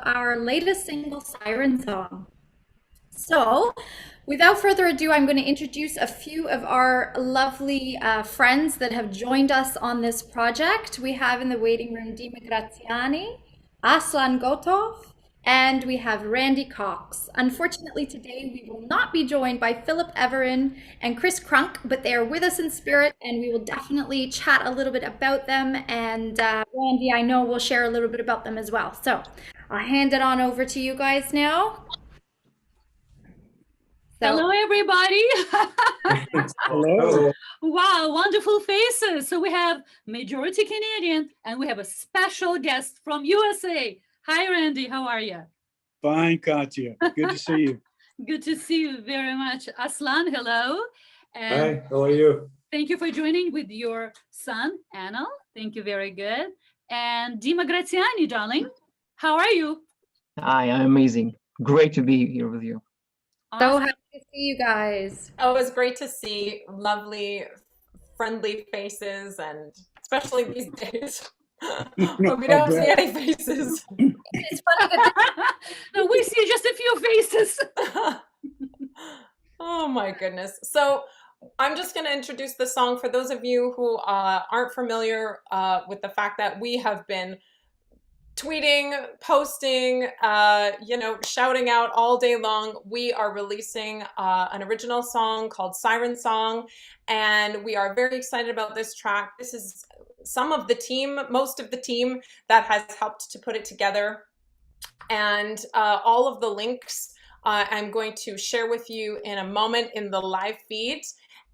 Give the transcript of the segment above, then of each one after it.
our latest single, Siren Song. So, without further ado, I'm going to introduce a few of our lovely friends that have joined us on this project. We have in the waiting room Dima Graziani, Aslan Gotov, and we have Randy Cox. Unfortunately, today we will not be joined by Philip Everin and Chris Crunk, but they are with us in spirit, and we will definitely chat a little bit about them. And Randy, I know, will share a little bit about them as well. So, I'll hand it on over to you guys now. Hello, everybody. Hello. Wow, wonderful faces. So we have majority Canadian and we have a special guest from USA. Hi, Randy. How are you? Fine, Katya. Good to see you. Good to see you very much. Aslan, hello. And hi, how are you? Thank you for joining with your son, Anna. Thank you. Very good. And Dima Graziani, darling. How are you? Hi, I'm amazing. Great to be here with you. So Awesome. happy to see you guys. Oh, it was great to see lovely, friendly faces, and especially these days when we don't see any faces. It's funny that No, we see just a few faces. Oh my goodness. So I'm just going to introduce the song for those of you who aren't familiar with the fact that we have been tweeting, posting, shouting out all day long. We are releasing an original song called Siren Song, and we are very excited about this track. This is some of the team, most of the team that has helped to put it together. And all of the links I'm going to share with you in a moment in the live feed.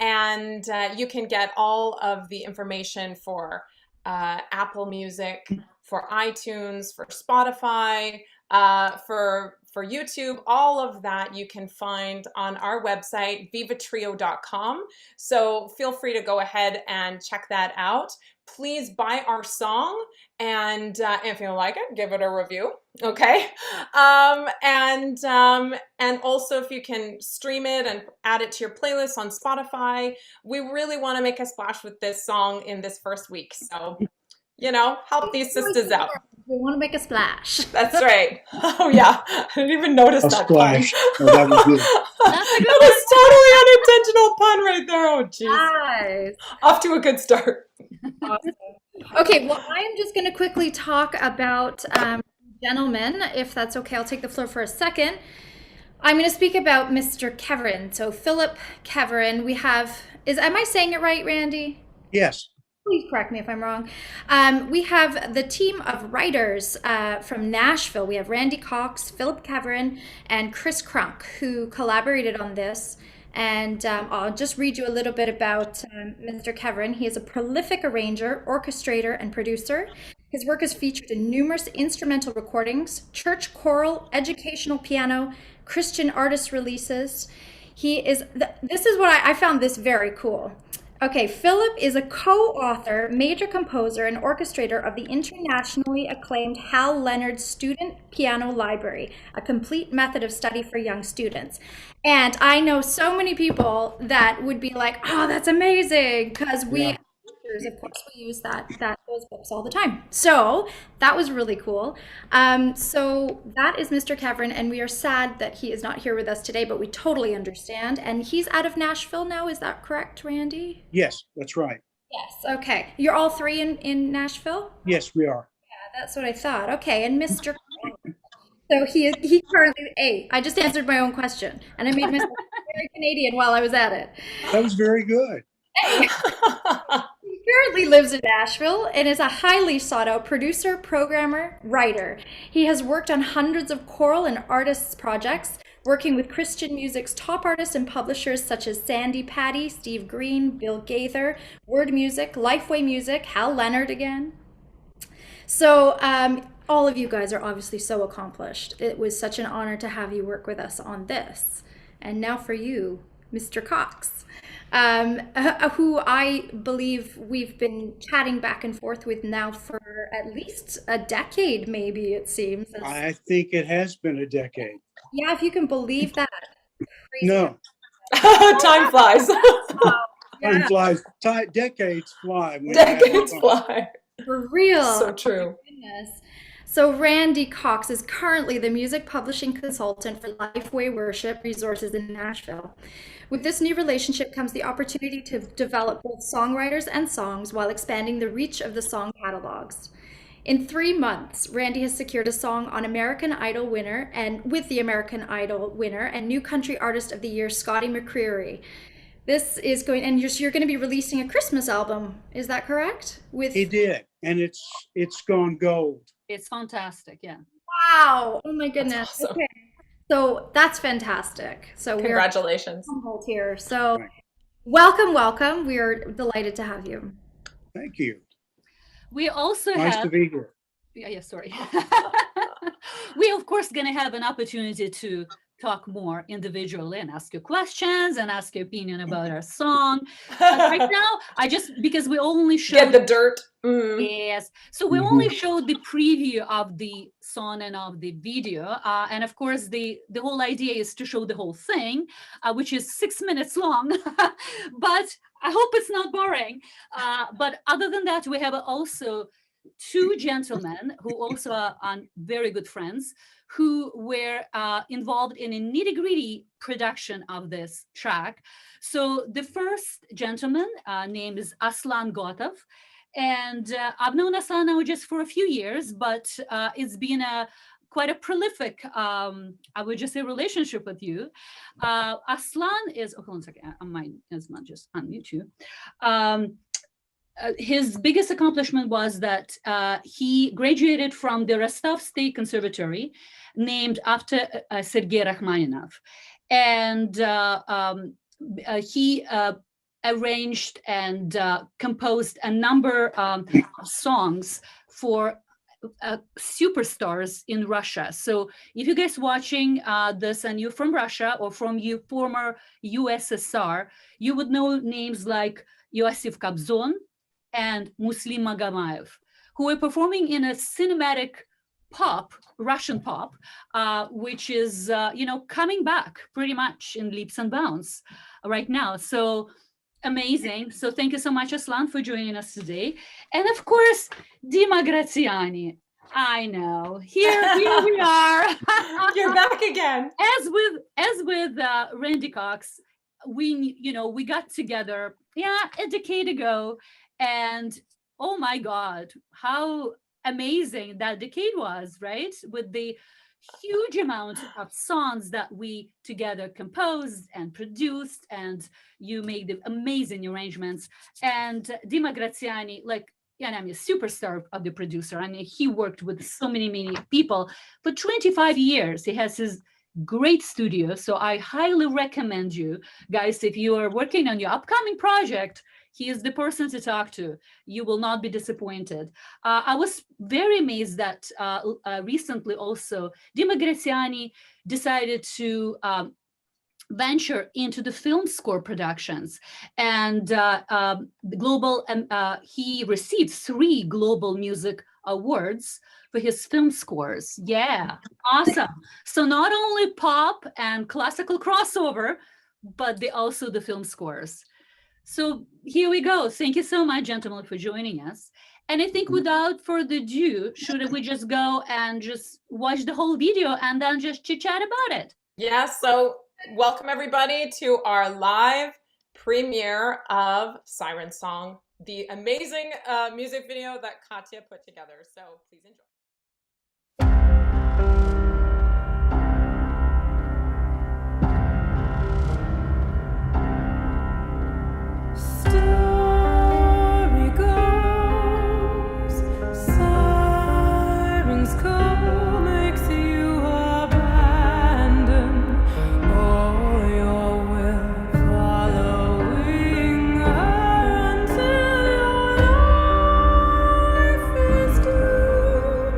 And you can get all of the information for Apple Music, for iTunes, for Spotify, for YouTube. All of that you can find on our website, vivatrio.com. So feel free to go ahead and check that out. Please buy our song, and if you like it, give it a review. Okay, and also if you can stream it and add it to your playlist on Spotify. We really want to make a splash with this song in this first week. So, help these sisters out. we want to make a splash. That's right. Oh yeah, I didn't even notice that splash. pun. Oh, that was good. That was totally unintentional pun right there. Oh geez. Nice. Off to a good start. Awesome. Okay, well, I am just going to quickly talk about gentlemen, if that's okay. I'll take the floor for a second. I'm going to speak about Mr. Keverin. So Philip Keverin, am I saying it right, Randy? Yes. Please correct me if I'm wrong. We have the team of writers from Nashville. We have Randy Cox, Philip Keverin, and Chris Crunk, who collaborated on this. And I'll just read you a little bit about Mr. Keverin. He is a prolific arranger, orchestrator, and producer. His work is featured in numerous instrumental recordings, church choral, educational piano, Christian artist releases. This is what I found this very cool. Okay, Philip is a co-author, major composer, and orchestrator of the internationally acclaimed Hal Leonard Student Piano Library, a complete method of study for young students. And I know so many people that would be like, "Oh, that's amazing!" Because of course, we use those books all the time. So that was really cool. So that is Mr. Keverin, and we are sad that he is not here with us today, but we totally understand. And he's out of Nashville now. Is that correct, Randy? Yes, that's right. Yes. Okay. You're all three in Nashville? Yes, we are. Yeah, that's what I thought. Okay. And Mr. So he currently, I just answered my own question, and I made myself very Canadian while I was at it. That was very good. Hey. He currently lives in Nashville and is a highly sought out producer, programmer, writer. He has worked on hundreds of choral and artists projects, working with Christian music's top artists and publishers such as Sandy Patty, Steve Green, Bill Gaither, Word Music, Lifeway Music, Hal Leonard again. So all of you guys are obviously so accomplished. It was such an honor to have you work with us on this. And now for you, Mr. Cox, who I believe we've been chatting back and forth with now for at least a decade, maybe it seems. I think it has been a decade. Yeah, if you can believe that. Crazy. No. Time flies. Time flies. Decades fly. Decades fly. For real. So true. Oh, goodness. So Randy Cox is currently the music publishing consultant for Lifeway Worship Resources in Nashville. With this new relationship comes the opportunity to develop both songwriters and songs while expanding the reach of the song catalogs. In 3 months, Randy has secured a song on American Idol winner and with the American Idol winner and New Country Artist of the Year, Scotty McCreery. This is going, and you're going to be releasing a Christmas album. Is that correct? With He did, and it's gone gold. It's fantastic. Yeah. wow! Oh my goodness. That's awesome. Okay, so that's fantastic. So we're Congratulations. humbled here. So Right. welcome. We are delighted to have you. Thank you. We also Nice have to be here. yeah, sorry. We of course gonna have an opportunity to talk more individually and ask you questions and ask your opinion about our song. But right now, I just because we only Get showed the dirt. Mm. yes, so we only showed the preview of the song and of the video, and of course the whole idea is to show the whole thing, which is 6 minutes long. But I hope it's not boring. But other than that, we have also two gentlemen who also are very good friends who were involved in a nitty-gritty production of this track. So the first gentleman name is Aslan Gotov, and I've known Aslan now just for a few years, but it's been quite a prolific, I would just say, relationship with you. Aslan is, hold on a second, I might as well just unmute you. His biggest accomplishment was that he graduated from the Rostov State Conservatory, named after Sergei Rachmaninov. And he arranged and composed a number of songs for superstars in Russia. So if you guys watching this and you're from Russia or from your former USSR, you would know names like Iosif Kobzon and Muslim Magamayev, who are performing in a cinematic pop, Russian pop, which is, coming back pretty much in leaps and bounds right now. So amazing. So thank you so much, Aslan, for joining us today. And of course, Dima Graziani. I know, here we are. You're back again. As with Randy Cox, we got together, a decade ago. And oh my God, how amazing that decade was, right? With the huge amount of songs that we together composed and produced, and you made the amazing arrangements. And Dima Graziani, I'm a superstar of the producer. I mean, he worked with so many people for 25 years. He has his great studio. So I highly recommend you guys, if you are working on your upcoming project, he is the person to talk to. You will not be disappointed. I was very amazed that recently also Dima Graziani decided to venture into the film score productions, and he received 3 global music awards for his film scores. Yeah, awesome. So not only pop and classical crossover, but also the film scores. So here we go. Thank you so much, gentlemen, for joining us. And I think without further ado, should we just go and just watch the whole video and then just chit chat about it? Yeah, so welcome everybody to our live premiere of Siren Song, the amazing music video that Katya put together. So please enjoy. Story goes, sirens call, makes you abandon all your will, following her until your life is due.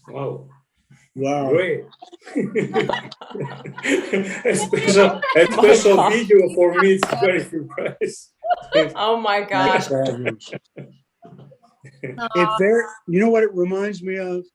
Wow, Wow. great. a special video for me. It's very surprised. Oh my gosh. Fabulous. Aw. You know what it reminds me of?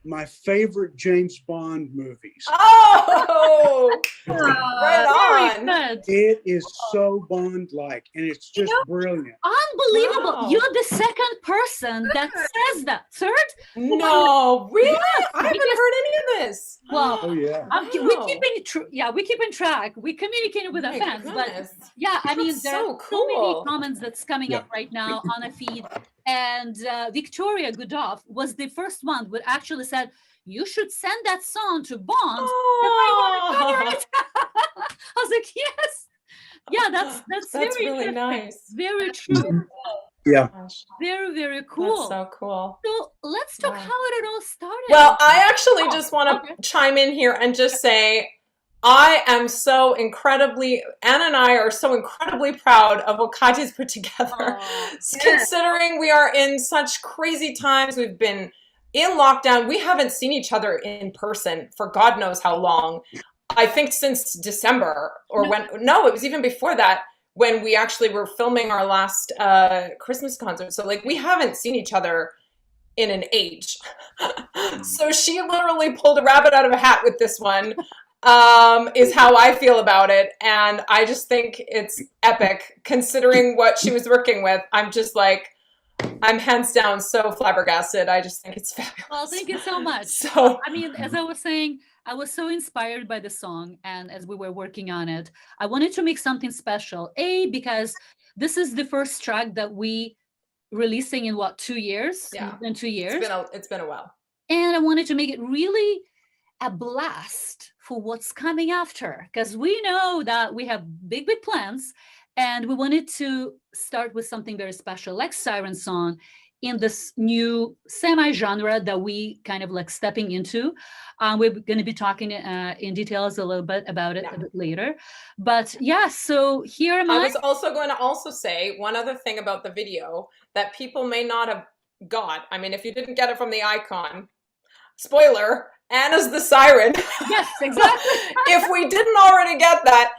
My favorite James Bond movies. Oh, Aw. right Very on. good. It is so Bond-like, and it's just brilliant. Unbelievable. Wow. You're the second person that says that. Third? No, really? I haven't because- heard any of this. Well, Oh yeah. we're Wow. we're keeping track. We're communicating with our My fans, but goodness. yeah, I mean, That's there so are so many cool. comments that's coming up right now on a feed. And Victoria Goodolf was the first one who actually said, you should send that song to Bond. Oh, I was like, yes. Yeah, that's that's very really interesting. nice. Very true. Yeah. Gosh, Very, very cool. that's so cool. So let's talk Wow. how it all started. Well, I actually just want to okay. chime in here and just say I am so incredibly, Anna and I are so incredibly proud of what Katya's put together. Aw, Considering we are in such crazy times, we've been in lockdown. We haven't seen each other in person for God knows how long. I think since December or no, it was even before that when we actually were filming our last Christmas concert. So like we haven't seen each other in an age. So she literally pulled a rabbit out of a hat with this one, is how I feel about it. And I just think it's epic considering what she was working with. I'm just like, I'm hands down so flabbergasted. I just think it's fabulous. Well, thank you so much. So I mean, as I was saying, I was so inspired by the song, and as we were working on it, I wanted to make something special. Because this is the first track that we releasing in 2 years? Yeah. In 2 years. it's been a while. And I wanted to make it really a blast for what's coming after, because we know that we have big, big plans, and we wanted to start with something very special, like Siren Song, in this new semi-genre that we kind of like stepping into. We're going to be talking in details a little bit about it a bit later. But yeah, so here am I I. was also going to also say one other thing about the video that people may not have got. I mean, if you didn't get it from the icon, spoiler, Anna's the siren. Yes, exactly. If we didn't already get that,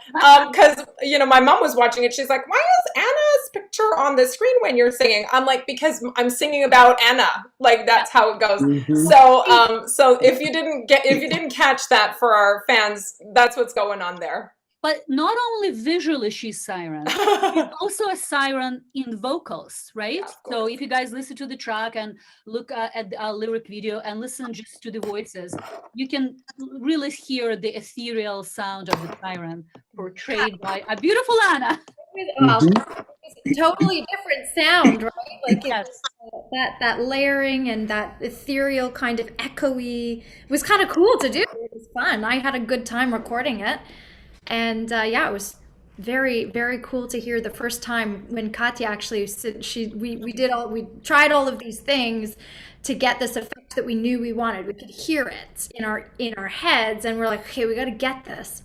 because, you know, my mom was watching it. She's like, why is Anna's picture on the screen when you're singing? I'm like, because I'm singing about Anna. Like, that's how it goes. Mhm. So, so if you didn't catch that for our fans, that's what's going on there. But not only visually she's siren, she's also a siren in vocals, right? Yeah, of So course. if you guys listen to the track and look at our lyric video and listen just to the voices, you can really hear the ethereal sound of the siren portrayed by a beautiful Anna. Well, it's a totally different sound, right? Like Yes. that layering and that ethereal kind of echoey. It was kind of cool to do. It was fun. I had a good time recording it. And yeah, it was very, very cool to hear the first time when Katya actually said we tried all of these things to get this effect that we knew we wanted. We could hear it in our heads, and we're like, okay, we got to get this.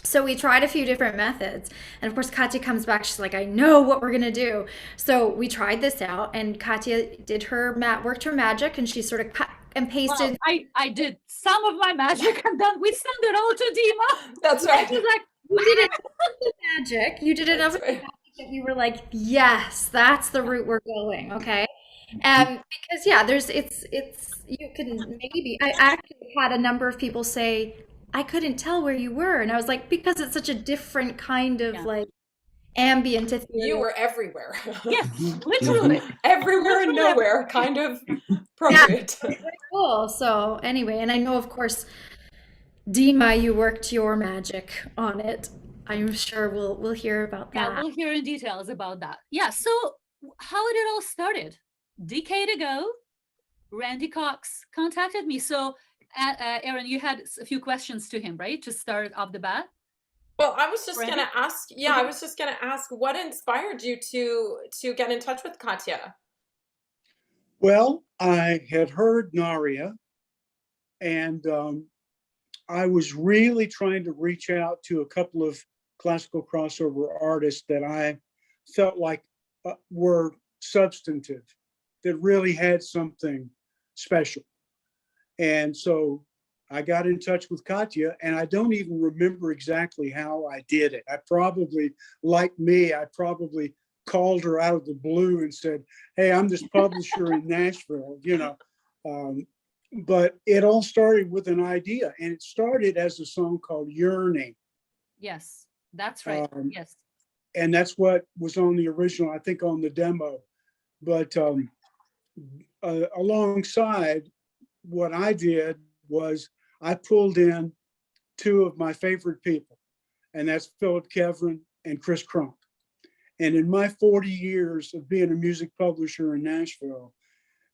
So we tried a few different methods, and of course Katya comes back. She's like, I know what we're gonna do. So we tried this out, and Katya did worked her magic, and she sort of cut and pasted. Well, I did some of my magic, and then we sent it all to Dima. That's And right. she's like, You did enough of the magic. You did enough of the right. magic that you were like, yes, that's the route we're going. Okay. Because yeah, you can maybe, I actually had a number of people say, I couldn't tell where you were. And I was like, because it's such a different kind of Yeah. like ambient ethereal. You were everywhere. yes, literally. Everywhere and Literally nowhere, kind of appropriate. Very cool. So anyway, and I know of course, Dima, you worked your magic on it. I'm sure we'll hear about Yeah, that. we'll hear in details about that. Yeah, so how did it all started? Decade ago, Randy Cox contacted me. So, Aaron, you had a few questions to him, right? To start off the bat. Well, I was just Randy? gonna ask. Yeah, I was just gonna ask what inspired you to get in touch with Katya. Well, I had heard Naria, and I was really trying to reach out to a couple of classical crossover artists that I felt like were substantive, that really had something special. And so I got in touch with Katya, and I don't even remember exactly how I did it. I probably, like me, I probably called her out of the blue and said, "Hey, I'm this publisher in Nashville," you know. But it all started with an idea, and it started as a song called Yearning. Yes, that's right. Yes. And that's what was on the original, I think on the demo. But alongside, what I did was I pulled in two of my favorite people, and that's Philip Kevrin and Chris Crump. And in my 40 years of being a music publisher in Nashville,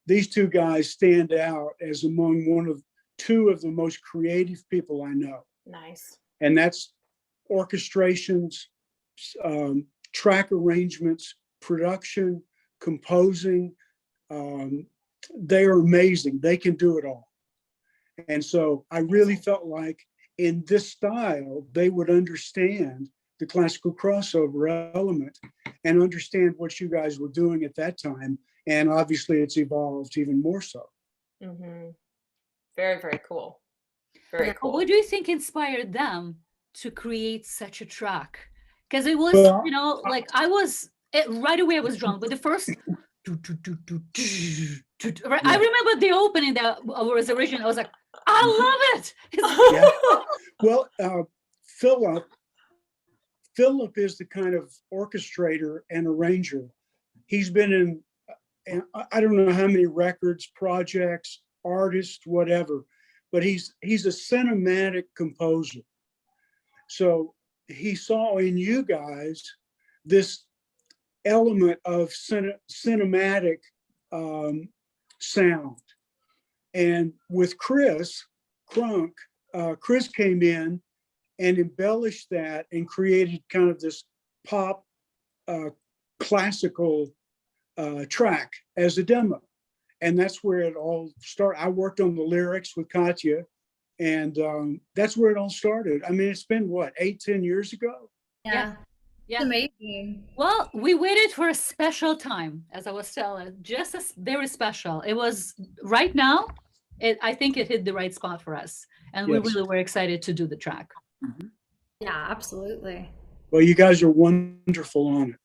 these two guys stand out as among two of the most creative people I know. Nice. And that's orchestrations, track arrangements, production, composing. They are amazing. They can do it all. And so I really felt like in this style, they would understand the classical crossover element and understand what you guys were doing at that time. And obviously it's evolved even more so. Mm-hmm. Very, very cool. Very cool. What do you think inspired them to create such a track? Because it was, Well, you know, like right away I was drawn with the first. I remember the opening that was original. I was like, I love it. Yeah. Well, Philip is the kind of orchestrator and arranger. He's been in, I don't know how many records, projects, artists, whatever, but he's a cinematic composer. So he saw in you guys this element of cinematic sound. And with Chris Crunk, Chris came in and embellished that and created kind of this pop classical track as a demo. And that's where it all started. I worked on the lyrics with Katya, and that's where it all started. I mean, it's been what, 8-10 years ago? Yeah. Yeah. It's amazing. Well, we waited for a special time, as I was telling, just as very special. It was right now. I think it hit the right spot for us, and we really were excited to do the track. Mm-hmm. Yeah, absolutely. Well, you guys are wonderful on it.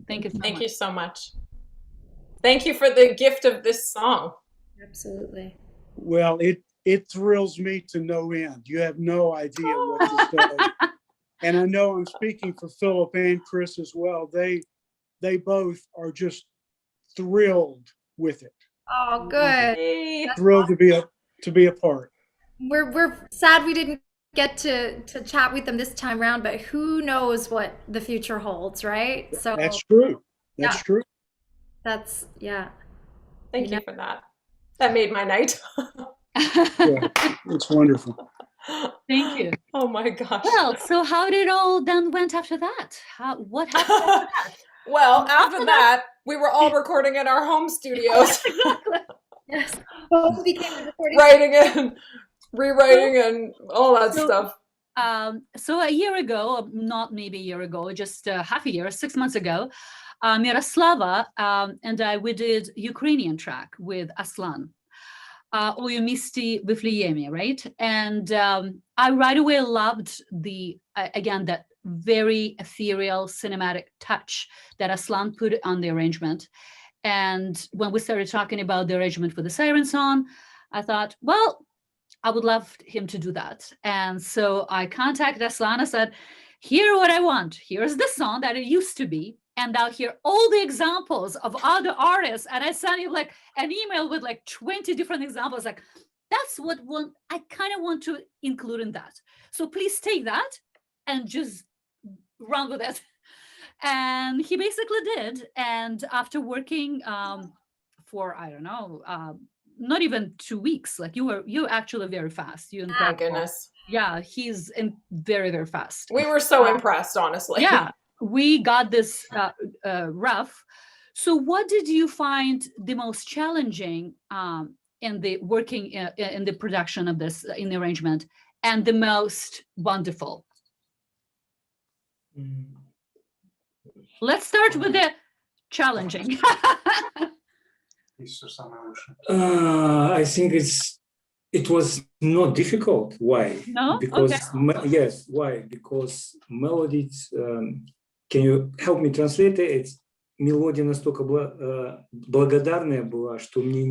Thank you so Thank much. you so much. Thank you for the gift of this song. Absolutely. Well, it thrills me to no end. You have no idea what this does. And I know I'm speaking for Philip and Chris as well. They both are just thrilled with it. Oh, good. Yay. Thrilled to be a part. We're sad we didn't get to chat with them this time around, but who knows what the future holds, right? So That's true. That's Yeah. true. that's Thank you for that. That made my night. Yeah, it's wonderful. Thank you. Oh my gosh. Well, so how did it all then went after that? What happened after that? Well, after that, we were all recording in our home studios, Exactly. yes. Both became the recording. writing and rewriting and all that stuff. So a year ago, not maybe a year ago, just half a year, 6 months ago, Miroslava and we did Ukrainian track with Aslan. Ой, у місті Вифлеємі, right? And I right away loved again, that very ethereal cinematic touch that Aslan put on the arrangement. And when we started talking about the arrangement for the Siren Song, I thought, well, I would love him to do that. And so I contacted Aslan. I said, here what I want. Here's the song that it used to be. And now here all the examples of other artists. And I sent him like an email with like 20 different examples. Like, that's what I kind of want to include in that. So please take that and just run with it. And he basically did. And after working for, I don't know, not even 2 weeks, like you actually very fast. My goodness. Yeah, he's very, very fast. We were so impressed, honestly. Yeah, we got this rough. So what did you find the most challenging in the working in the production of this, in the arrangement, and the most wonderful? Let's start with the challenging. I think it's It was not difficult. Why? No? Because Okay. yes, why? Because melodies. Can you help me translate it? It's мелодия настолько благодарная была, что мне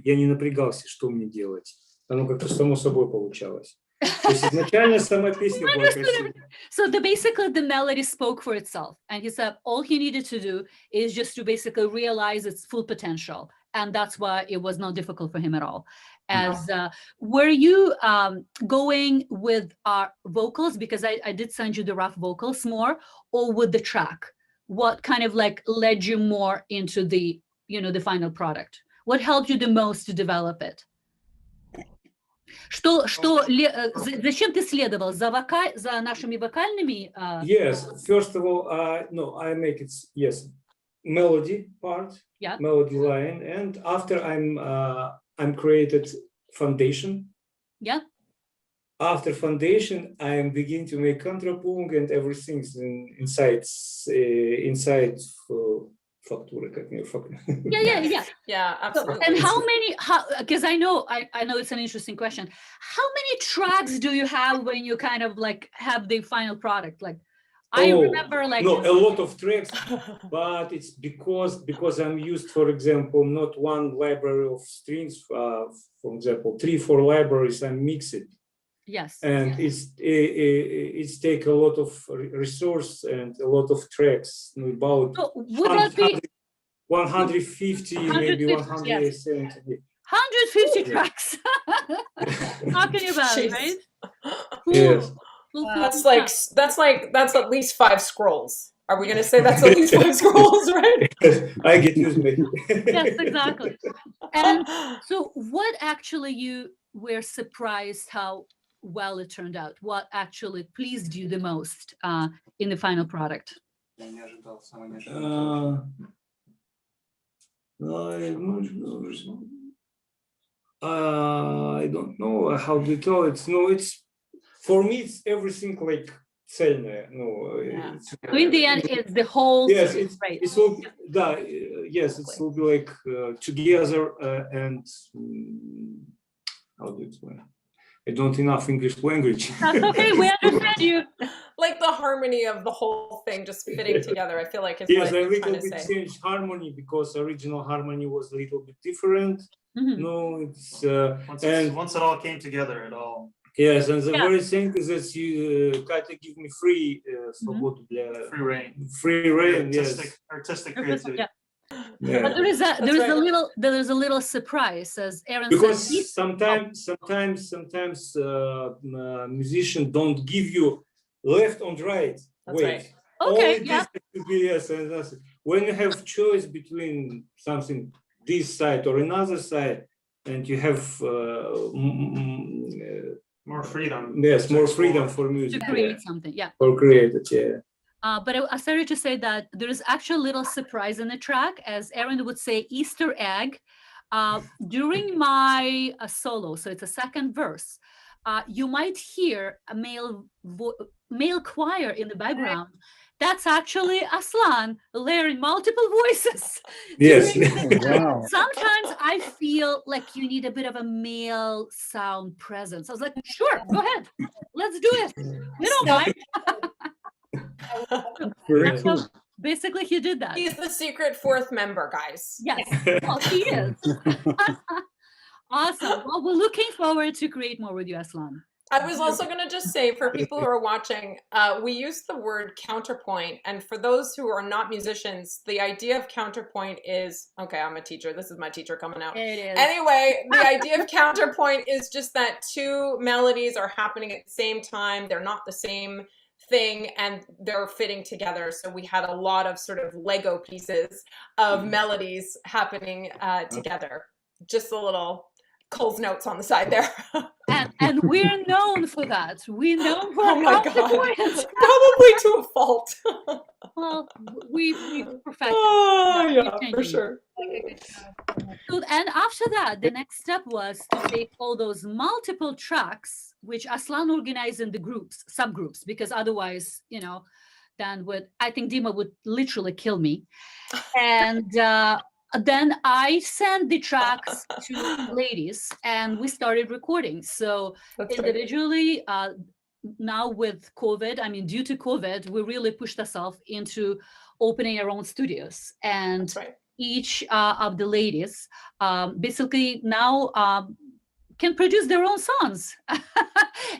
я не напрягался, что мне делать. Оно как-то само собой получалось. То есть изначально сама песня была красивая. So basically the melody spoke for itself, and he said all he needed to do is just to basically realize its full potential, and that's why it was not difficult for him at all. As were you going with vocals, because I did send you the rough vocals more, or with the track? What kind of like led you more into the the final product? What helped you the most to develop it? Зачем ты следовал? За нашими вокальными? Yes, first of all, no, I make it, yes, melody part, yeah, melody line, and after I'm created foundation. Yeah. After foundation, I am begin to make contrapunct and everything's inside factura, Yeah. Yeah, absolutely. So, and how many? Because I know it's an interesting question. How many tracks do you have when you kind of like have the final product? Like, I remember like no, a lot of tracks, but it's because I'm used, for example, not one library of strings. For example, 3-4 libraries. I mix it. Yes. And it's take a lot of resource and a lot of tracks, about so would that be 150, maybe 170. Yes. 150 tracks. Talking about, Jeez. right? Yes. That's at least 5 scrolls. Are we going to say that's at least 5 scrolls, right? I get used to it. Yes, exactly. And so what actually you were surprised how well it turned out? What actually pleased you the most in the final product? I don't know how to tell it. No, it's for me. It's everything like цельное. No, yeah. So in the end, it's the whole. Yes, right. It will. Yes, it will be like together and how to explain. I don't enough English language. That's okay. We understand you. Like the harmony of the whole thing just fitting together. I feel like it's yes, what a you're little trying to bit say. changed harmony because original harmony was a little bit different. Mm-hmm. No, it's once it all came together, it all. Yes, and the very thing is that you Katya give me free свободу для free reign, artistic creativity. Yeah. Yeah. But there is a little surprise, as Aaron because said. sometimes musicians don't give you left and right. That's right. Okay, Only yeah. this to be yes, and that's it. When you have choice between something this side or another side, and you have more freedom. Yes, more freedom for music. To create something, yeah. For creative, yeah. But I started to say that there is actually a little surprise in the track, as Aaron would say, Easter egg. During my solo, so it's a second verse, you might hear a male choir in the background. That's actually Aslan layering multiple voices. Yes. Wow. Sometimes I feel like you need a bit of a male sound presence. I was like, sure, go ahead. Let's do it. You don't mind. Very cool. Basically, he did that. He's the secret 4th member, guys. Yes, well, he is. Awesome. Well, we're looking forward to create more with you, Aslan. I was also going to just say, for people who are watching, we use the word counterpoint. And for those who are not musicians, the idea of counterpoint is, okay, I'm a teacher. This is my teacher coming out. It is. Anyway, the idea of counterpoint is just that 2 melodies are happening at the same time. They're not the same thing and they're fitting together. So we had a lot of sort of Lego pieces of melodies happening together. Just a little Cole's notes on the side there. and we're known for that. We know for oh my God. Probably to a fault. Well, we perfect. Oh yeah, for sure. So, and after that, the next step was to take all those multiple tracks, which Aslan organized in the groups, subgroups, because otherwise, then I think Dima would literally kill me. And then I sent the tracks to ladies, and we started recording. So That's right. individually, now with COVID, I mean, due to COVID, we really pushed ourselves into opening our own studios. And That's right. each of the ladies basically now can produce their own songs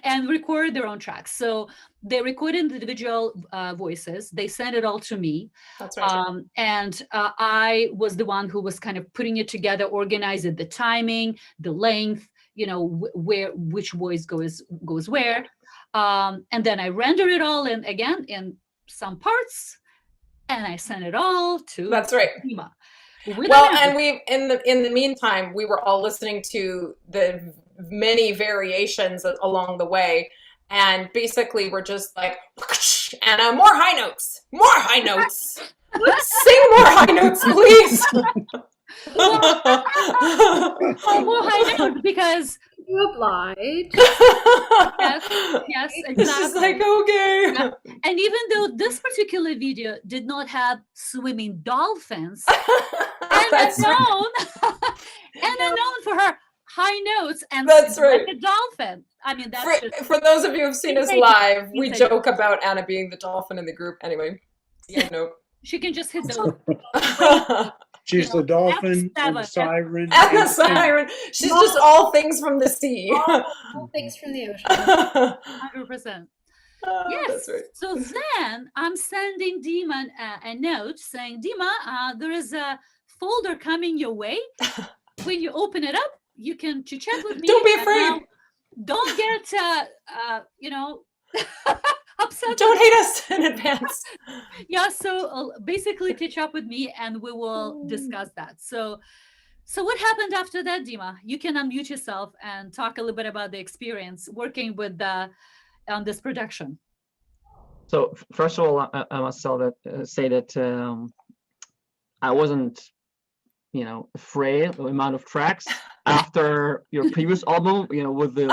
and record their own tracks. So they recorded individual voices. They sent it all to me. That's right. And I was the one who was kind of putting it together, organizing the timing, the length, which voice goes where. And then I render it all in some parts, and I sent it all to That's right. Dima. Well, and we in the meantime, we were all listening to the many variations along the way, and basically we're just like, and more high notes, sing more high notes, please. More high notes because You oblige. yes, exactly. It's just like, okay. Yeah. And even though this particular video did not have swimming dolphins, and That's unknown, and unknown for her high notes and That's singing right. like a dolphin. I mean, that's just, For those of you who've seen us Insane. live, we Insane. joke about Anna being the dolphin in the group. Anyway, yeah, no. she can just hit those. She's the dolphin and the F7. siren. And the and siren. She's just all things from the sea. All things from the ocean. 100%. Yes. That's right. So then I'm sending Dima a note saying, Dima, there is a folder coming your way. When you open it up, you can chit chat with me. Don't be and afraid. now don't get, upset. Don't hate us in advance. Yeah. So basically, catch up with me, and we will discuss that. So what happened after that, Dima? You can unmute yourself and talk a little bit about the experience working with on this production. So first of all, I must say that I wasn't, afraid of the amount of tracks after your previous album, with the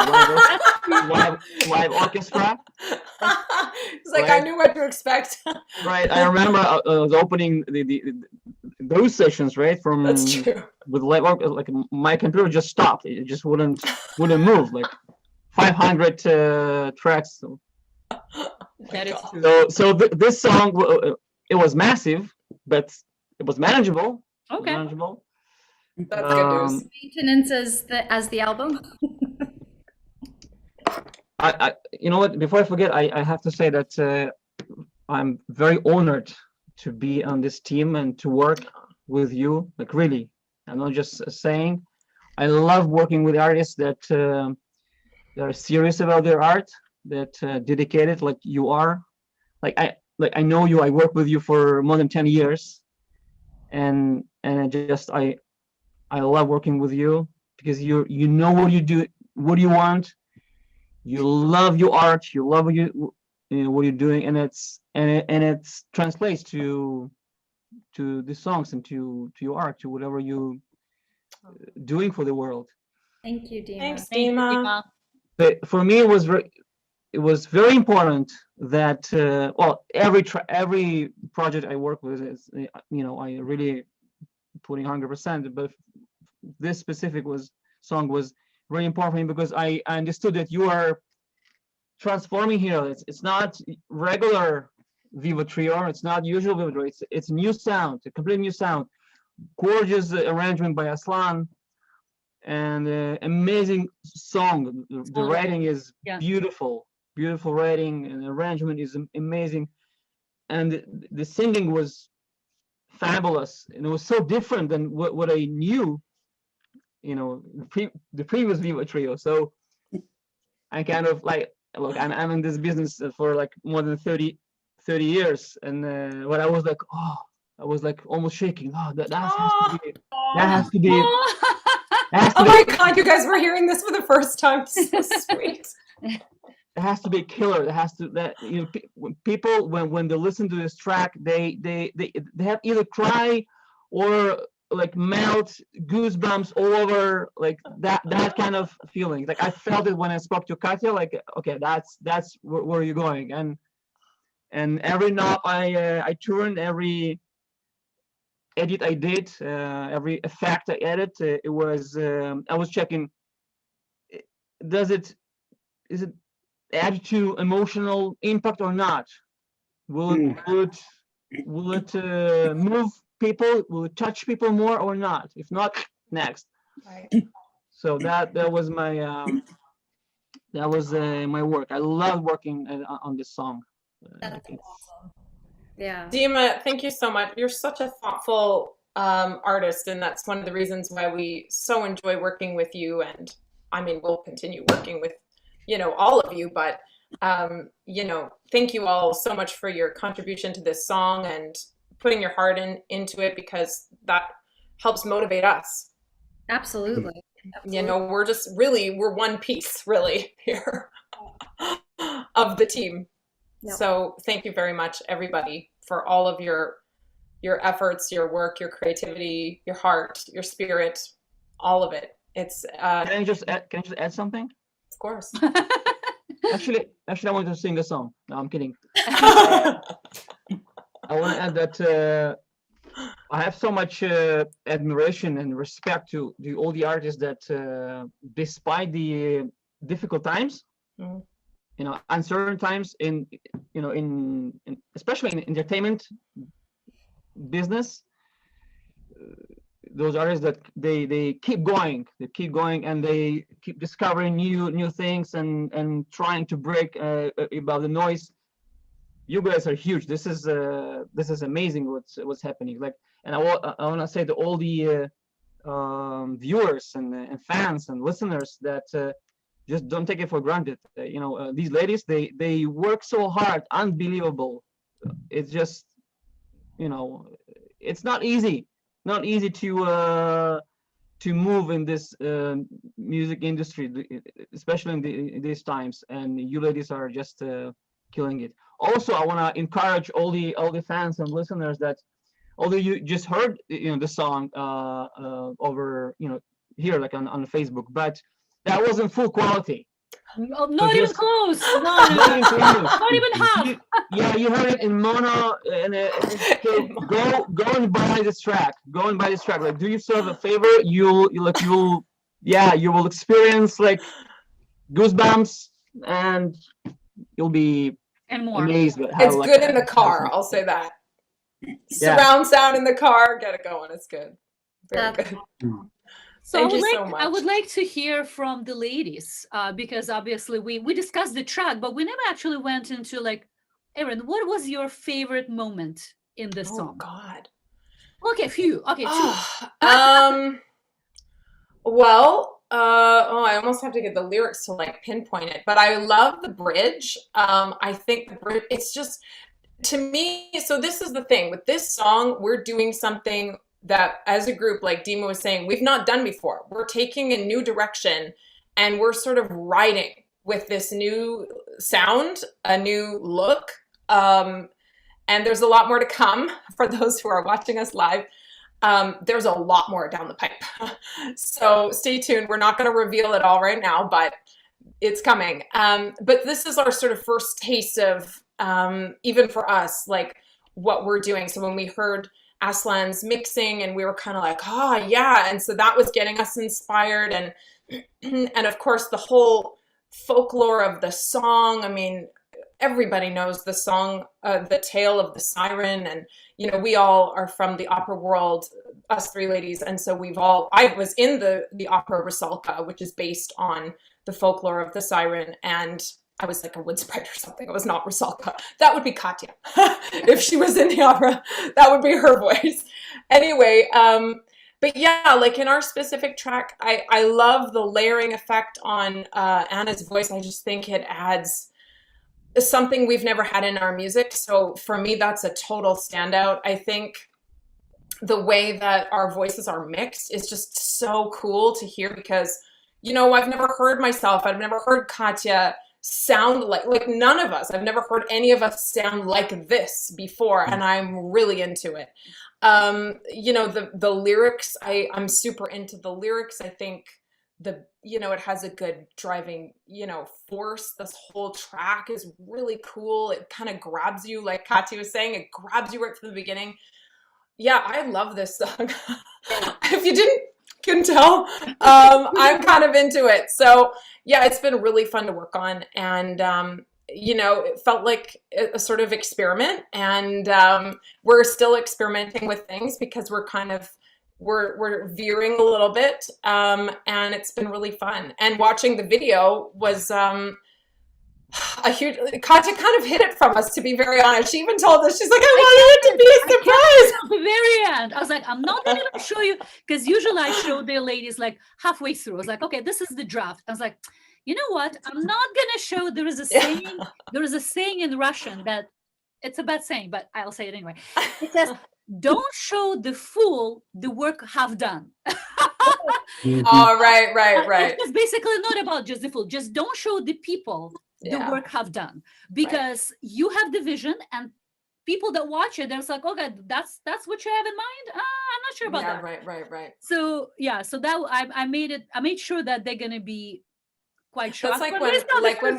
live orchestra. It's like, I Right. knew what to expect. Right. I remember I was opening those sessions, right? From That's true. with live orchestra, like my computer just stopped. It just wouldn't move. Like 500 tracks. So, That is God. true. this song, it was massive, but it was manageable. Okay. Manageable. That's good news. Maintenance as the album. You know what? Before I forget, I have to say that I'm very honored to be on this team and to work with you. Like really, I'm not just saying. I love working with artists that are serious about their art, that dedicated like you are. I know you. I work with you for more than 10 years, and I love working with you because you know what you do, what you want. You love your art. You love what you're doing, and it translates to the songs and to your art, to whatever you doing for the world. Thank you, Dima. Thanks, Thank you, Dima. Dima. But for me, it was very important that every project I work with is I really putting 100%. But this specific song was very important for me because I understood that you are transforming here. It's not regular ViVA Trio. It's not usual ViVA Trio. It's new sound, a completely new sound. Gorgeous arrangement by Aslan, and amazing song. The writing is beautiful, beautiful writing, and the arrangement is amazing, and the singing was fabulous, and it was so different than what I knew. The previous ViVA Trio. So I kind of like, look, I'm in this business for like more than 30 years, and when I was like, I was like almost shaking. That has to be. Oh my God, you guys were hearing this for the first time. So sweet. It has to be a killer. It has to people when they listen to this track, they have either cry or like melt, goosebumps all over, like that kind of feeling. Like I felt it when I spoke to Katya. Like, okay, that's where you're going, and every knob I turned, every edit I did, every effect I added, it was I was checking, is it add to emotional impact or not? Will it move people? Will it touch people more or not? If not, next. Right. So that was my my work. I love working on this song. That's awesome. Yeah. Dima, thank you so much. You're such a thoughtful artist, and that's one of the reasons why we so enjoy working with you. And I mean, we'll continue working with, all of you, but thank you all so much for your contribution to this song and putting your heart into it, because that helps motivate us. Absolutely. We're one piece really here of the team. Yep. So thank you very much, everybody, for all of your efforts, your work, your creativity, your heart, your spirit, all of it. It's Can I just add something? Of course. Actually, I want to sing a song. No, I'm kidding. I want to add that I have so much admiration and respect to all the artists that, despite the difficult times, uncertain times in especially in entertainment business, those artists that they keep going, and they keep discovering new things and trying to break about the noise. You guys are huge. This is amazing what's happening. Like, and I want to say to all the viewers and fans and listeners that just don't take it for granted. These ladies, they work so hard, unbelievable. It's just, it's not easy to move in this music industry, especially in these times. And you ladies are just killing it. Also, I want to encourage all the fans and listeners that, although you just heard the song over here, like on Facebook, but that wasn't full quality. Not even close. No, not even half. You heard it in mono, and go and buy this track. Go and buy this track. Like, do yourself a favor. You will experience like goosebumps, and you'll be amazed. It's good in the car. I'll say that. Surround sound in the car. Get it going. It's good. Very good. So I would like to hear from the ladies, because obviously we discussed the track, but we never actually went into like, Erin, what was your favorite moment in this song? Oh God. Okay, few. Okay, two. Well, I almost have to get the lyrics to like pinpoint it, but I love the bridge. I think the bridge, it's just, to me, so this is the thing with this song, we're doing something that as a group, like Dima was saying, we've not done before. We're taking a new direction, and we're sort of riding with this new sound, a new look. And there's a lot more to come for those who are watching us live. There's a lot more down the pipe. So stay tuned. We're not going to reveal it all right now, but it's coming. But this is our sort of first taste of, even for us, like what we're doing. So when we heard Aslan's mixing, and we were kind of like, yeah. And so that was getting us inspired. And of course, the whole folklore of the song. I mean, everybody knows the song, The Tale of the Siren. And, we all are from the opera world, us three ladies. And so I was in the opera Rusalka, which is based on the folklore of the Siren. And I was like a wood sprite or something. It was not Rusalka. That would be Katya. If she was in the opera, that would be her voice. Anyway, but yeah, like in our specific track, I love the layering effect on Anna's voice. I just think it adds something we've never had in our music. So for me, that's a total standout. I think the way that our voices are mixed is just so cool to hear, because, I've never heard myself. I've never heard Katya sound like none of us. I've never heard any of us sound like this before, and I'm really into it. The lyrics, I'm super into the lyrics. I think it has a good driving, force. This whole track is really cool. It kind of grabs you, like Katya was saying, it grabs you right from the beginning. Yeah, I love this song. If you couldn't tell, I'm kind of into it. So yeah, it's been really fun to work on, and it felt like a sort of experiment, and we're still experimenting with things because we're veering a little bit, and it's been really fun. And watching the video was a huge. Katya kind of hid it from us, to be very honest. She even told us, she's like, I wanted it to be a surprise. At the very end, I was like, I'm not going to show you, because usually I show the ladies like halfway through. I was like, okay, this is the draft. I was like, you know what? I'm not going to show. There is a saying. There is a saying in Russian that it's a bad saying, but I'll say it anyway. It says, "Don't show the fool the work half done." Oh, right. It's basically not about just the fool. Just don't show the people the work have done, because you have the vision, and people that watch it, they're like, okay, that's what you have in mind. I'm not sure about that. Right. So so that I made sure that they're gonna be quite shocked. That's like when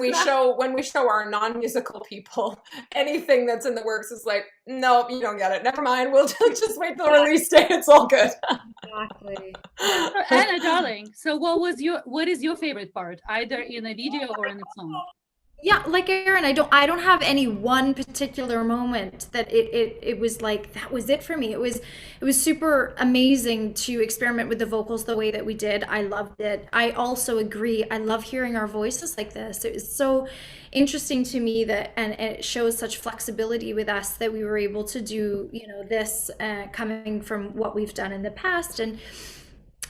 we show our non-musical people anything that's in the works, is like, no, you don't get it. Never mind. We'll just wait till the release date. It's all good. Exactly. So, Anna, darling, so what is your favorite part, either in a video or in a song? Yeah, like Aaron, I don't have any one particular moment that it was like that was it for me. It was super amazing to experiment with the vocals the way that we did. I loved it. I also agree. I love hearing our voices like this. It was so interesting to me that, and it shows such flexibility with us that we were able to do, this coming from what we've done in the past. And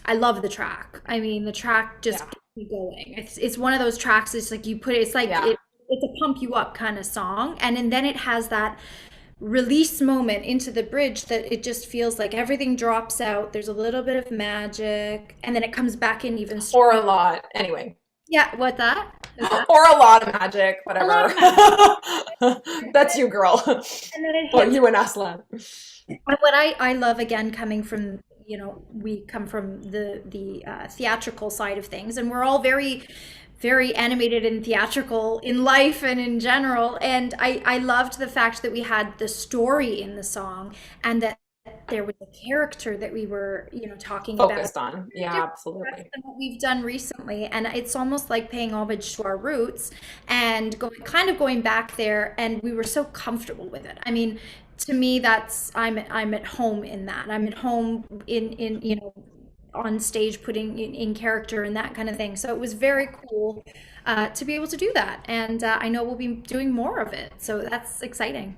I love the track. I mean, the track just gets me going. It's one of those tracks. It's like you put it. It's like it's a pump you up kind of song, and then it has that release moment into the bridge that it just feels like everything drops out. There's a little bit of magic, and then it comes back in even stronger. Or a lot, anyway. Yeah, what that? Or a lot of magic, whatever. That's you, girl. And then it or you and Aslan. And what I love, again, coming from, we come from the theatrical side of things, and we're all very, very animated and theatrical in life and in general. And I loved the fact that we had the story in the song, and that there was a character that we were, talking focused about. on. Yeah, absolutely. Than what we've done recently. And it's almost like paying homage to our roots and going back there. And we were so comfortable with it. I mean, to me, I'm at home in that. I'm at home in on stage, putting in character and that kind of thing. So it was very cool to be able to do that. And I know we'll be doing more of it. So that's exciting.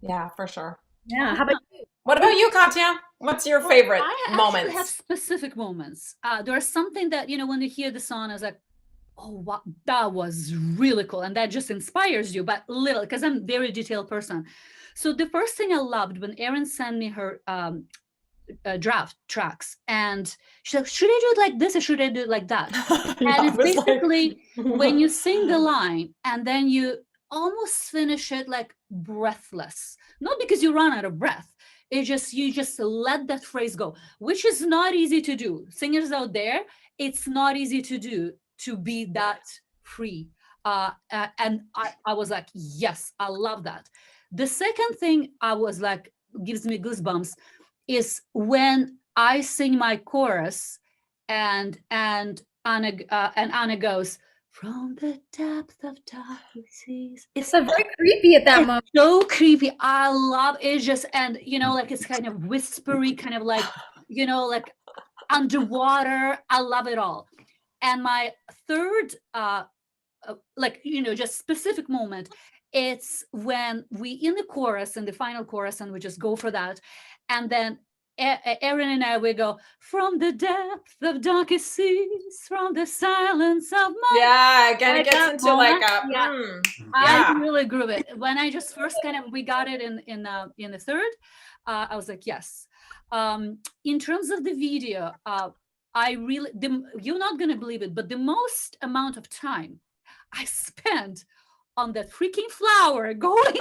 Yeah, for sure. Yeah. How about you? What about you, Katya? What's your favorite moments? I have specific moments. There's something that, when you hear the song, I was like, oh, wow, that was really cool. And that just inspires you, but little, because I'm a very detailed person. So the first thing I loved when Erin sent me her draft tracks, and she's like, should I do it like this or should I do it like that? And it's basically when you sing the line and then you almost finish it like breathless, not because you run out of breath. You just let that phrase go, which is not easy to do. Singers out there, it's not easy to do, to be that free. And I was like, yes, I love that. The second thing I was like, gives me goosebumps, is when I sing my chorus and Anna goes, from the depth of darkest seas. It's so very creepy at that moment. So creepy. I love it. Just, and like it's kind of whispery, kind of like, like underwater. I love it all. And my third, just specific moment, it's when we in the chorus, in the final chorus, and we just go for that. And then Erin and I, we go, from the depth of darkest seas, from the silence of my... Yeah, again, it gets into like a... I really grew it. When I just first we got it in the third, I was like, yes. In terms of the video, you're not going to believe it, but the most amount of time I spent on that freaking flower going...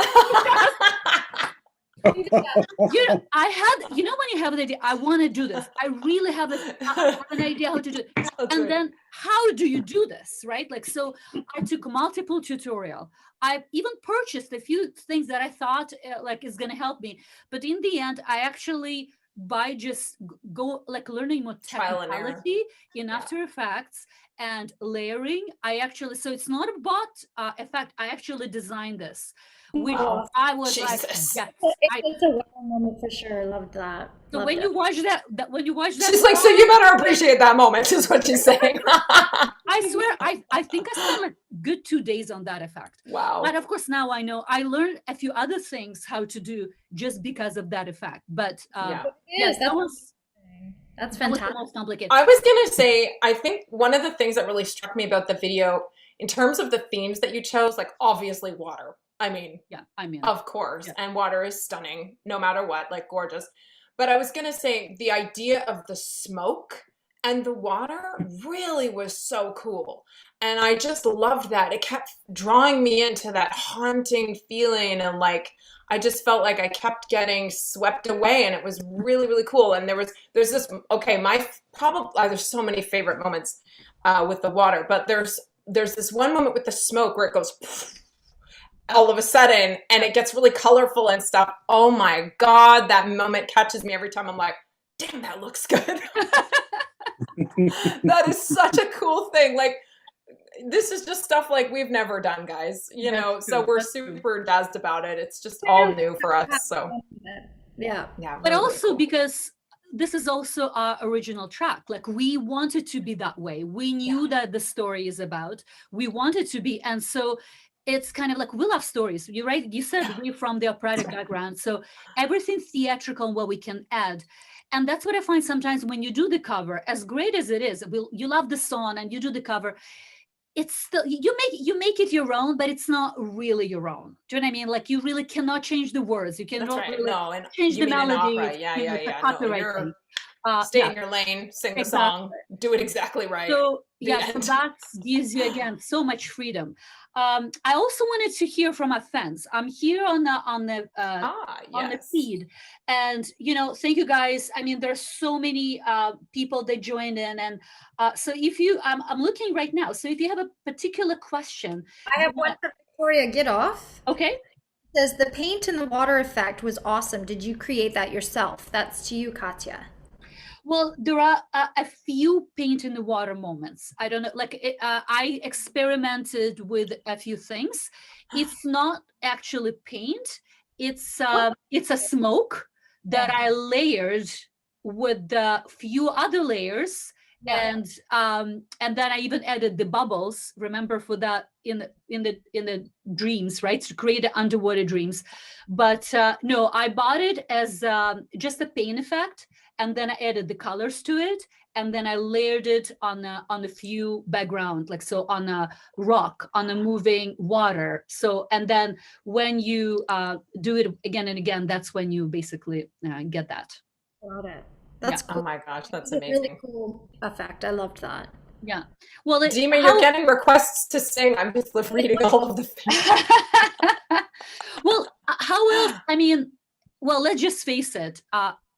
You know, I had, you know, when you have an idea, I want to do this. I really have, I have an idea how to do it. That's And right. then how do you do this, right? Like, so I took multiple tutorial. I even purchased a few things that I thought like is going to help me. But in the end, I actually, by just go like learning more Trial and error. technicality in Yeah. After Effects and layering, I actually, so it's not a bot effect. I actually designed this, which Wow. I was Jesus. like, yes. It's a wow moment for sure. Loved that. So Loved when it. you watch that when you watch that, She's like, so you better appreciate that moment, is what she's saying. I swear, I think I spent like good 2 days on that effect. Wow. But of course, now I know I learned a few other things how to do just because of that effect. But Yeah. yes, that was That's the fantastic. most complicated. I was gonna say, I think one of the things that really struck me about the video, in terms of the themes that you chose, like obviously water. I mean, Yeah, I mean, of course, Yeah. and water is stunning, no matter what, like gorgeous. But I was gonna say the idea of the smoke and the water really was so cool. And I just loved that. It kept drawing me into that haunting feeling, and like I just felt like I kept getting swept away, and it was really, really cool. And there's this, okay, there's so many favorite moments with the water, but there's this one moment with the smoke where it goes all of a sudden and it gets really colorful and stuff. Oh my God, that moment catches me every time. I'm like, damn, that looks good. That is such a cool thing. Like, this is just stuff like we've never done, guys, you That's know, true, so we're that's true. super jazzed about it. It's just all new for us. So Yeah. yeah, but really, really also cool. because this is also our original track. Like we wanted to be that way. We knew that the story is about. We wanted to be, and so it's kind of like we love stories. You're right. You said we're from the operatic background, so everything theatrical, what we can add. And that's what I find sometimes when you do the cover, as great as it is, you love the song and you do the cover. It's still you make it your own, but it's not really your own. Do you know what I mean? Like you really cannot change the words. You That's cannot right. really No, and change you the mean an melody. opera. Yeah, you know, yeah, it's a yeah. No, copyright you're thing. stay Yeah. in your lane, sing the Exactly. song, do it exactly right. So The yeah, so end. that gives you again so much freedom. I also wanted to hear from our fans. I'm here on the Yes. feed, and you know, thank you guys. I mean, there's so many people that joined in, and so if you, I'm looking right now. So if you have a particular question, I have one from Victoria Gidoff. okay. It says the paint and the water effect was awesome. Did you create that yourself? That's to you, Katya. Well, there are a few paint in the water moments. I don't know, like I experimented with a few things. It's not actually paint. It's a smoke that I layered with a few other layers, and then I even added the bubbles. Remember for that in the dreams, right? To create the underwater dreams. But no, I bought it as just a paint effect. And then I added the colors to it, and then I layered it on a few background, like so on a rock, on a moving water. So, and then when you do it again and again, that's when you basically get that. Got it. That's Oh cool. my gosh, that's It's a amazing. really cool effect. I loved that. Yeah. Well, Dima, you're getting requests to sing. I'm just reading all of the things. Well, how else? I mean, well, let's just face it.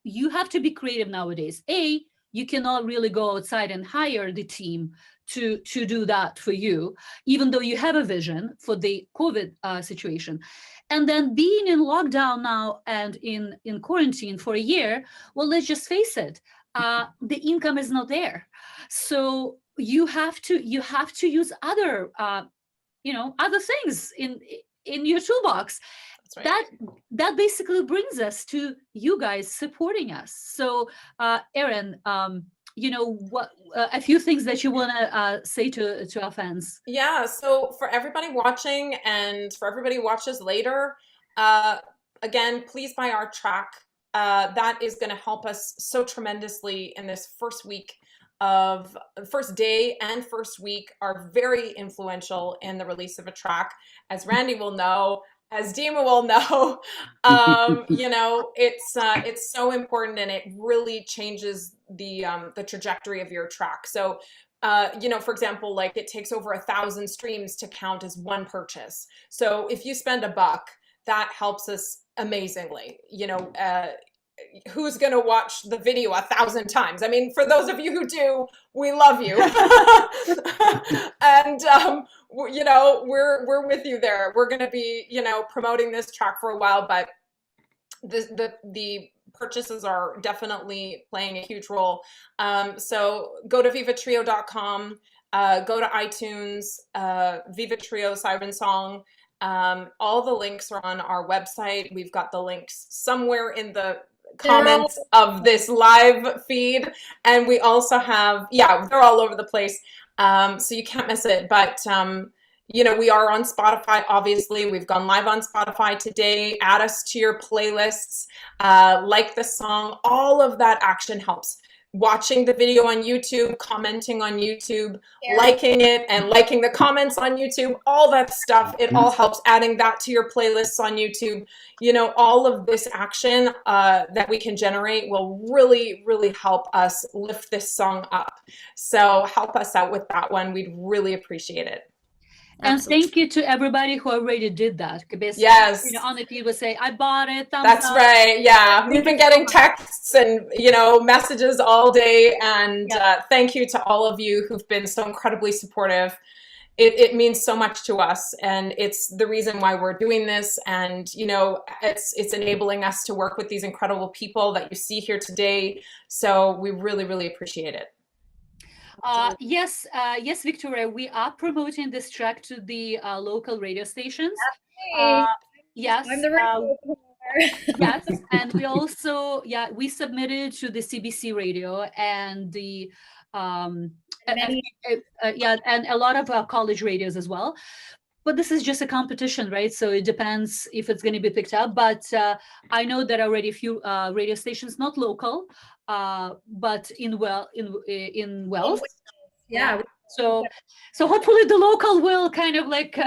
You have to be creative nowadays. You cannot really go outside and hire the team to do that for you, even though you have a vision for the COVID situation. And then being in lockdown now and in quarantine for a year, well, let's just face it, the income is not there. So you have to use other other things in your toolbox. Right. That basically brings us to you guys supporting us. So Erin, what a few things that you want to say to our fans. Yeah, so for everybody watching and for everybody who watches later, again, please buy our track. That is going to help us so tremendously in this first day and first week are very influential in the release of a track. As Randy will know, as Dima will know, it's so important, and it really changes the trajectory of your track. So, for example, like it takes over 1,000 streams to count as one purchase. So if you spend $1, that helps us amazingly. You know, who's going to watch the video 1,000 times? I mean, for those of you who do, we love you. And, you know, we're with you there. We're going to be, you know, promoting this track for a while, but the purchases are definitely playing a huge role. So go to vivatrio.com, go to iTunes, ViVA Trio, Siren Song. All the links are on our website. We've got the links somewhere in the comments of this live feed. And we also have, yeah, they're all over the place. So you can't miss it. But, you know, we are on Spotify, obviously. We've gone live on Spotify today. Add us to your playlists. Like the song. All of that action helps. Watching the video on YouTube, commenting on YouTube, liking it, and liking the comments on YouTube, all that stuff, it all helps. Adding that to your playlists on YouTube. You know, all of this action that we can generate will really, really help us lift this song up. So help us out with that one. We'd really appreciate it. And Absolutely. thank you to everybody who already did that. Basically, Yes. you know, on the feed will say, I bought it, thumbs That's up. right. Yeah. We've been getting texts and, you know, messages all day. And thank you to all of you who've been so incredibly supportive. It means so much to us. And it's the reason why we're doing this. And, you know, it's enabling us to work with these incredible people that you see here today. So we really, really appreciate it. Yes, Victoria, we are promoting this track to the local radio stations. Yes, I'm the radio yes, and we also, we submitted to the CBC radio and the and a lot of college radios as well. But this is just a competition, right? So it depends if it's going to be picked up. But I know there are already a few radio stations, not local, but in Wells. Yeah. So hopefully the local will kind of like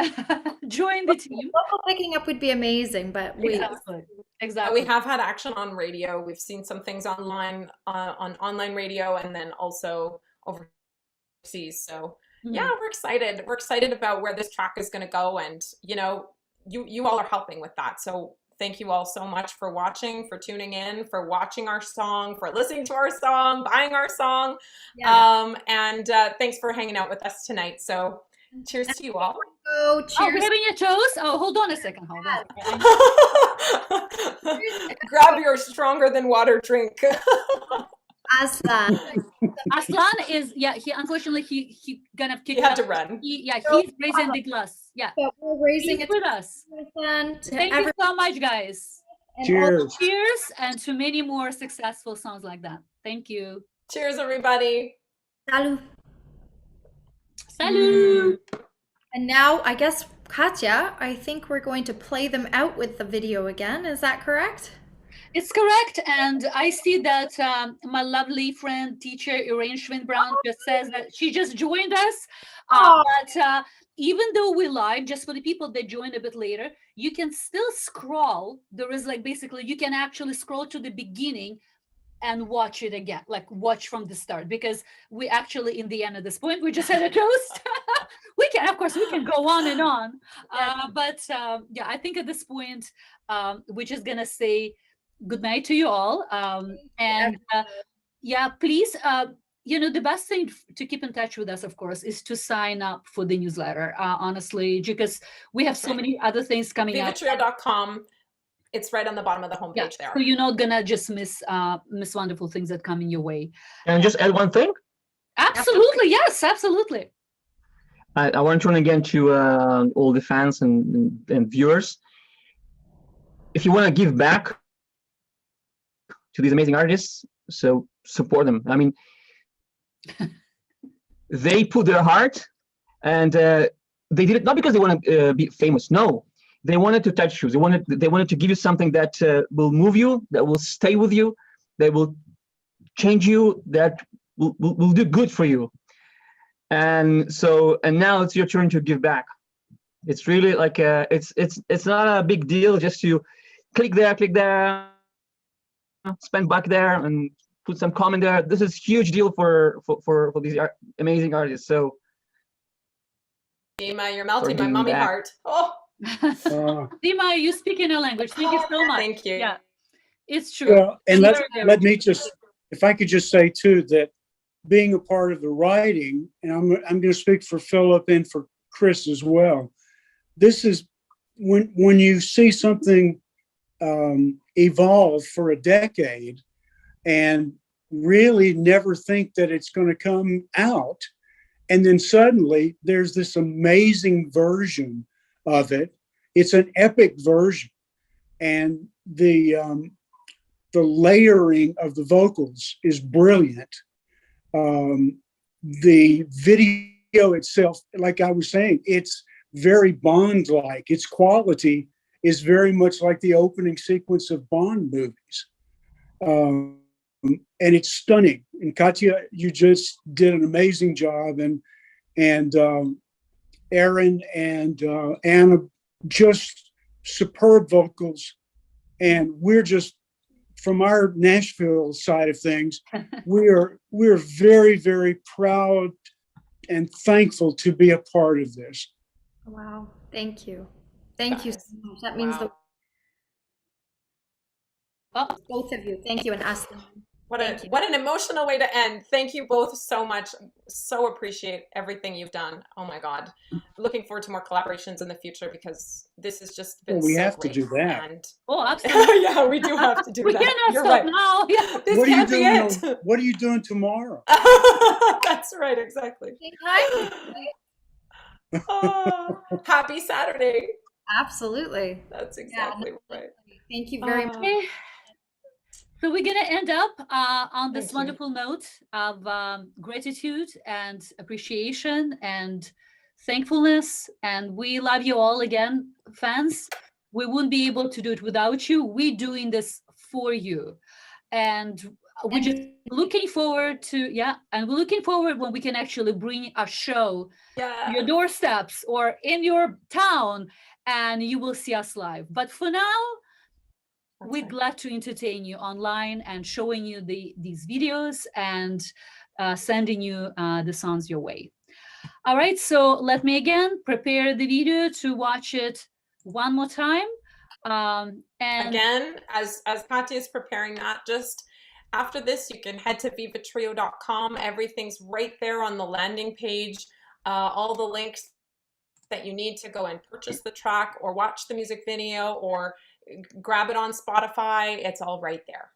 join the team. Local picking up would be amazing, but Exactly. We have had action on radio. We've seen some things online on online radio, and then also overseas. So yeah, we're excited. We're excited about where this track is going to go, and you know, you all are helping with that. So thank you all so much for watching, for tuning in, for watching our song, for listening to our song, buying our song, and thanks for hanging out with us tonight. So cheers to you all. Oh, cheers. Oh, we're having a toast? Oh, hold on a second. Hold on. Grab your stronger than water drink. Aslan. Aslan is, he unfortunately he gonna kick He had out. to run. He's raising the glass. Yeah. So we're raising He's it with us. Thank you so much, guys. Cheers. Cheers, and to many more successful songs like that. Thank you. Cheers, everybody. Salut. Salut. And now, I guess, Katya, I think we're going to play them out with the video again. Is that correct? It's correct, and I see that my lovely friend, teacher Elaine Schwinn-Brown, just says that she just joined us. But even though we live, just for the people that joined a bit later, you can still scroll. There is like basically you can actually scroll to the beginning and watch it again, like watch from the start, because we actually in the end at this point we just had a toast. We can, of course, we can go on and on, but I think at this point we're just gonna say good night to you all, and please, you know, the best thing to keep in touch with us, of course, is to sign up for the newsletter, honestly, because we have so many other things coming up. ViVaTrio.com. It's right on the bottom of the homepage there. So you're not gonna just miss wonderful things that coming your way. Can I just add one thing? Absolutely, yes, absolutely. I want to turn again to all the fans and viewers. If you want to give back to these amazing artists, so support them. I mean, they put their heart, and they did it not because they want to be famous. No, they wanted to touch you. They wanted to give you something that will move you, that will stay with you, that will change you, that will do good for you. And now it's your turn to give back. It's really like it's not a big deal just to click there, spend back there, and put some comment there. This is huge deal for these amazing artists. So Dima, you're melting my mommy heart. Oh. Dima, you speak in a language. Thank you so much. Thank you. Yeah, it's true. Well, and Very, let, very let me true. just, if I could just say too, that being a part of the writing, and I'm going to speak for Philip and for Chris as well. This is when you see something evolve for a decade and really never think that it's going to come out. And then suddenly there's this amazing version of it. It's an epic version. And the layering of the vocals is brilliant. The video itself, like I was saying, it's very Bond-like. Its quality is very much like the opening sequence of Bond movies. And it's stunning. And Katya, you just did an amazing job. And Aaron and Anna, just superb vocals. And we're just, from our Nashville side of things, we're very, very proud and thankful to be a part of this. Wow. Thank you. Thank you so much. That means the both of you. Thank you, and us. What an emotional way to end. Thank you both so much. So appreciate everything you've done. Oh my God. Looking forward to more collaborations in the future because this has just been we so have great. to do that. And absolutely. yeah, we do have to do We that. cannot You're stop right. now. Yeah. This What are you can't be doing? it. What are you doing tomorrow? That's right, exactly. Hi. Oh, happy Saturday. Absolutely. That's exactly right. Thank you very much. Okay. So we're gonna end up on this Thank you. wonderful note of gratitude and appreciation and thankfulness. And we love you all again, fans. We wouldn't be able to do it without you. We're doing this for you. And we're just looking forward to, and we're looking forward when we can actually bring a show to your doorsteps or in your town and you will see us live. But for now, we're glad to entertain you online and showing you these videos and sending you the songs your way. All right, so let me again prepare the video to watch it one more time. And again, as Katya is preparing that, just after this, you can head to vivatrio.com. Everything's right there on the landing page. All the links that you need to go and purchase the track or watch the music video or grab it on Spotify. It's all right there.